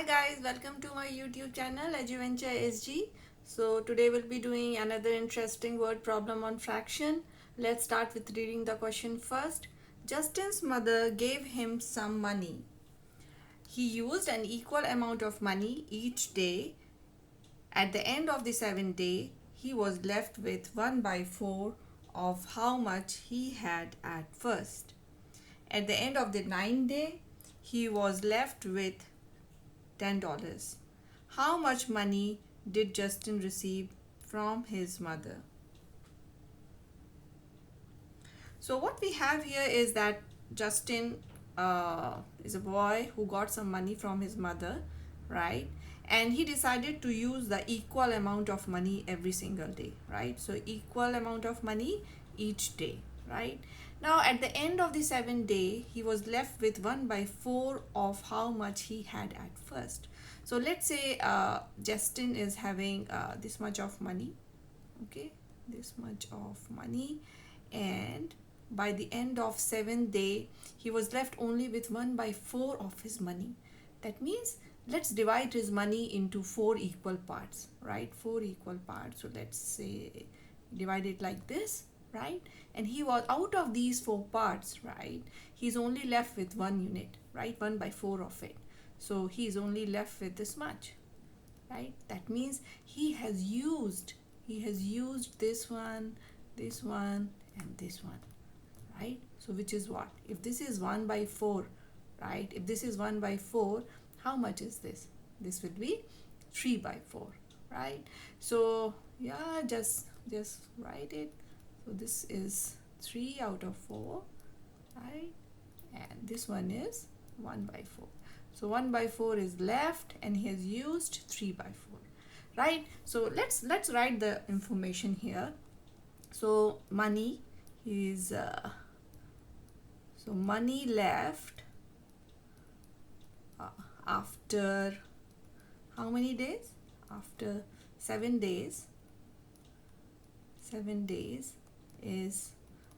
guys, welcome to my YouTube channel Adventure SG. So today we'll be doing another interesting word problem on fraction. Let's start with reading the question first. Justin's mother gave him some money. He used an equal amount of money each day. At the end of the 7th day, he was left with 1 by 4 of how much he had at first. At the end of the 9th day, he was left with $10. How much money did Justin receive from his mother? So what we have here is that Justin is a boy who got some money from his mother, right? And he decided to use the equal amount of money every single day, right? So equal amount of money each day, right? Now at the end of the 7th day, he was left with 1 by 4 of how much he had at first. So let's say Justin is having this much of money, okay, this much of money, and by the end of 7th day, he was left only with 1 by 4 of his money. That means let's divide his money into 4 equal parts, right? 4 equal parts. So let's say divide it like this, right? And he was out of these 4 parts, right? He's only left with 1 unit, right? 1 by 4 of it. So he's only left with this much, right? That means he has used this one, and this one, right? So which is what? If this is 1 by 4, right? If this is 1 by 4, how much is this? This will be 3 by 4, right? So yeah, just write it. So this is 3 out of 4, right? And this one is 1 by 4. So 1 by 4 is left and he has used 3 by 4, right? So let's write the information here. So money is so money left after how many days? After 7 days. 7 days is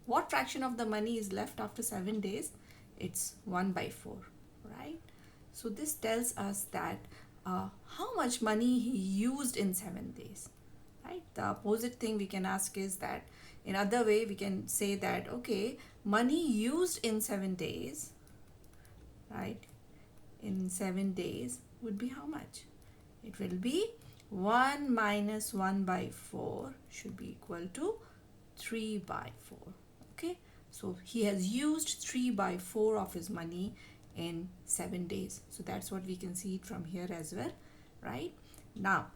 what fraction of the money is left after 7 days? It's 1 by 4, right? So this tells us that how much money he used in 7 days, right? The opposite thing we can ask is that in other way we can say that, okay, money used in 7 days, right? In 7 days would be how much? It will be 1 minus 1 by 4 should be equal to 3 by 4, okay? So he has used 3 by 4 of his money in 7 days. So that's what we can see it from here as well, right? Now,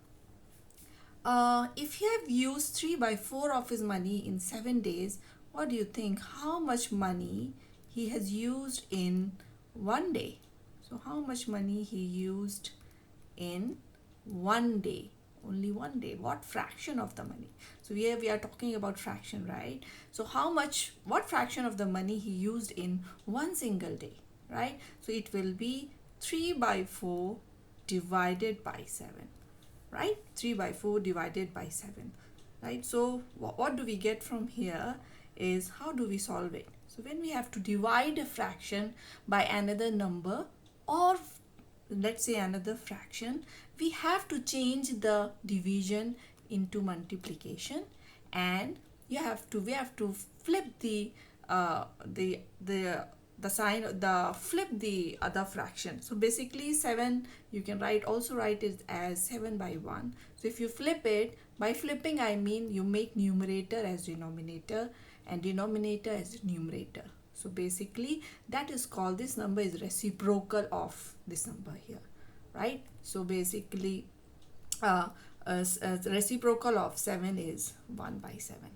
if he have used 3 by 4 of his money in 7 days, what do you think? How much money he has used in 1 day? So how much money he used in 1 day? Only 1 day. What fraction of the money? So here we are talking about fraction, right? So what fraction of the money he used in 1 single day, right? So it will be 3 by 4 divided by 7, right? 3 by 4 divided by 7, right? So what do we get from here is how do we solve it? So when we have to divide a fraction by another number, or let's say another fraction, we have to change the division into multiplication, and we have to flip the sign, flip the other fraction. So basically 7 you can also write it as 7 by 1. So if you flip it, by flipping I mean you make numerator as denominator and denominator as numerator. So basically that is called, this number is reciprocal of this number here, right? So basically reciprocal of 7 is 1 by 7.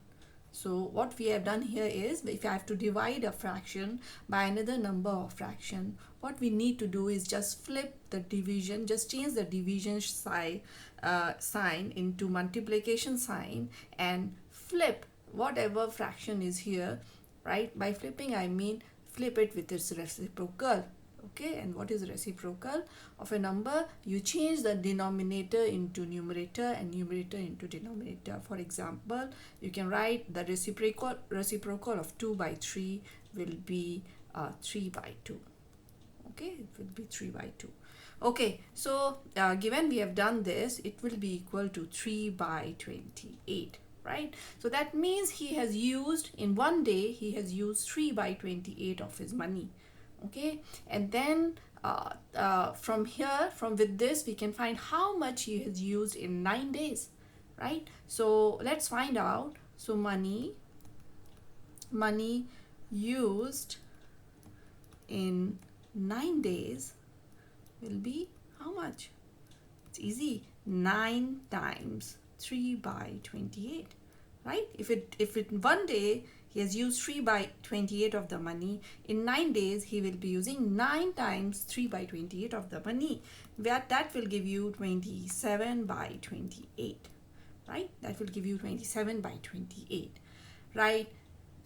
So what we have done here is, if I have to divide a fraction by another number of fraction, what we need to do is just flip the division, just change the division sign into multiplication sign and flip whatever fraction is here, right? By flipping I mean flip it with its reciprocal. Okay, and what is reciprocal of a number? You change the denominator into numerator and numerator into denominator. For example, you can write the reciprocal of 2 by 3 will be 3 by 2. Okay, it will be 3 by 2. Okay, so given we have done this, it will be equal to 3 by 28, right? So that means he has used, in one day, he has used 3 by 28 of his money. Okay, and then from here, from with this, we can find how much he has used in 9 days, right? So let's find out. So money used in 9 days will be how much? It's easy. 9 times 3 by 28, right? If in one day he has used 3 by 28 of the money, in 9 days he will be using 9 times 3 by 28 of the money. That will give you 27 by 28, right? That will give you 27 by 28, right?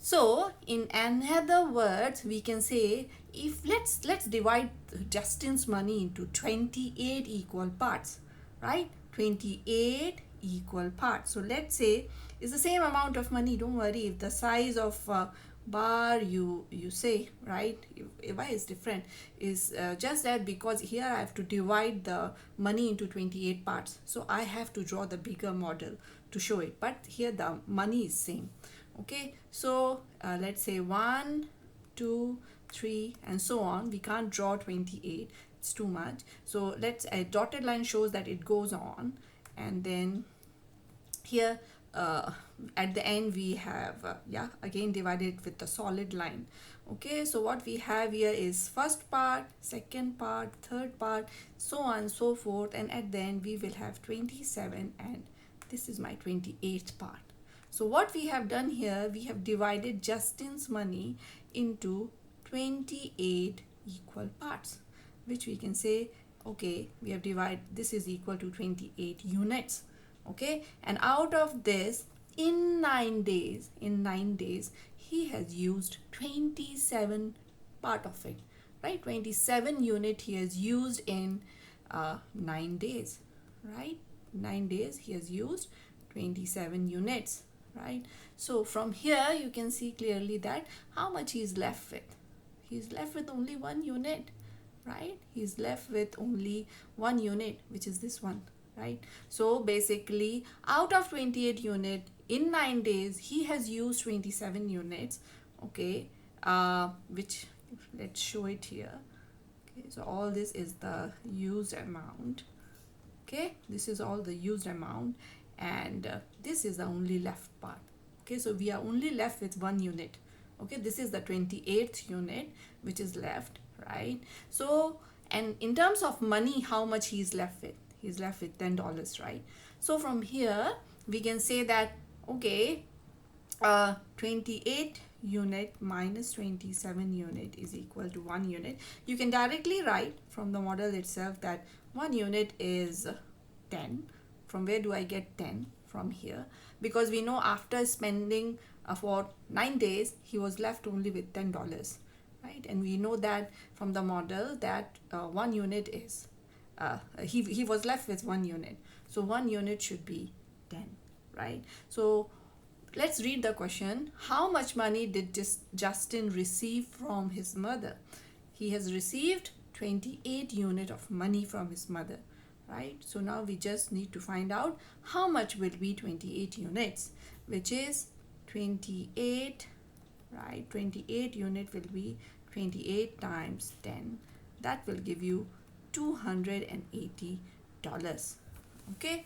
So in another words, we can say, if let's divide Justin's money into 28 equal parts, right? 28 equal parts. So let's say it's the same amount of money. Don't worry if the size of bar you say, right? Why is different is just that because here I have to divide the money into 28 parts. So I have to draw the bigger model to show it. But here the money is same. Okay, so let's say 1, 2, 3 and so on. We can't draw 28, it's too much. So let's, a dotted line shows that it goes on, and then here at the end we have again divided with the solid line. Okay, so what we have here is first part, second part, third part, so on and so forth, and at the end we will have 27, and this is my 28th part. So what we have done here, we have divided Justin's money into 28 equal parts, which we can say, okay, we have divided, this is equal to 28 units. Okay, and out of this, in 9 days, he has used 27 part of it, right? 27 unit he has used in 9 days, right? 9 days he has used 27 units, right? So from here you can see clearly that how much he is left with. He is left with only 1 unit, right? He is left with only 1 unit, which is this one, right? So basically out of 28 unit in 9 days he has used 27 units. Okay, which, let's show it here. Okay, so all this is the used amount. Okay, this is all the used amount, and this is the only left part. Okay, so we are only left with 1 unit. Okay, this is the 28th unit which is left, right? So, and in terms of money, how much he is left with? He's left with $10, right? So from here we can say that, okay, 28 unit minus 27 unit is equal to 1 unit. You can directly write from the model itself that 1 unit is 10. From where do I get 10? From here, because we know after spending for 9 days he was left only with $10, right? And we know that from the model that 1 unit is he was left with 1 unit, so 1 unit should be 10, right? So let's read the question. How much money did Justin receive from his mother? He has received 28 unit of money from his mother, right? So now we just need to find out how much will be 28 units, which is 28, right? 28 unit will be 28 times 10. That will give you $280. Okay,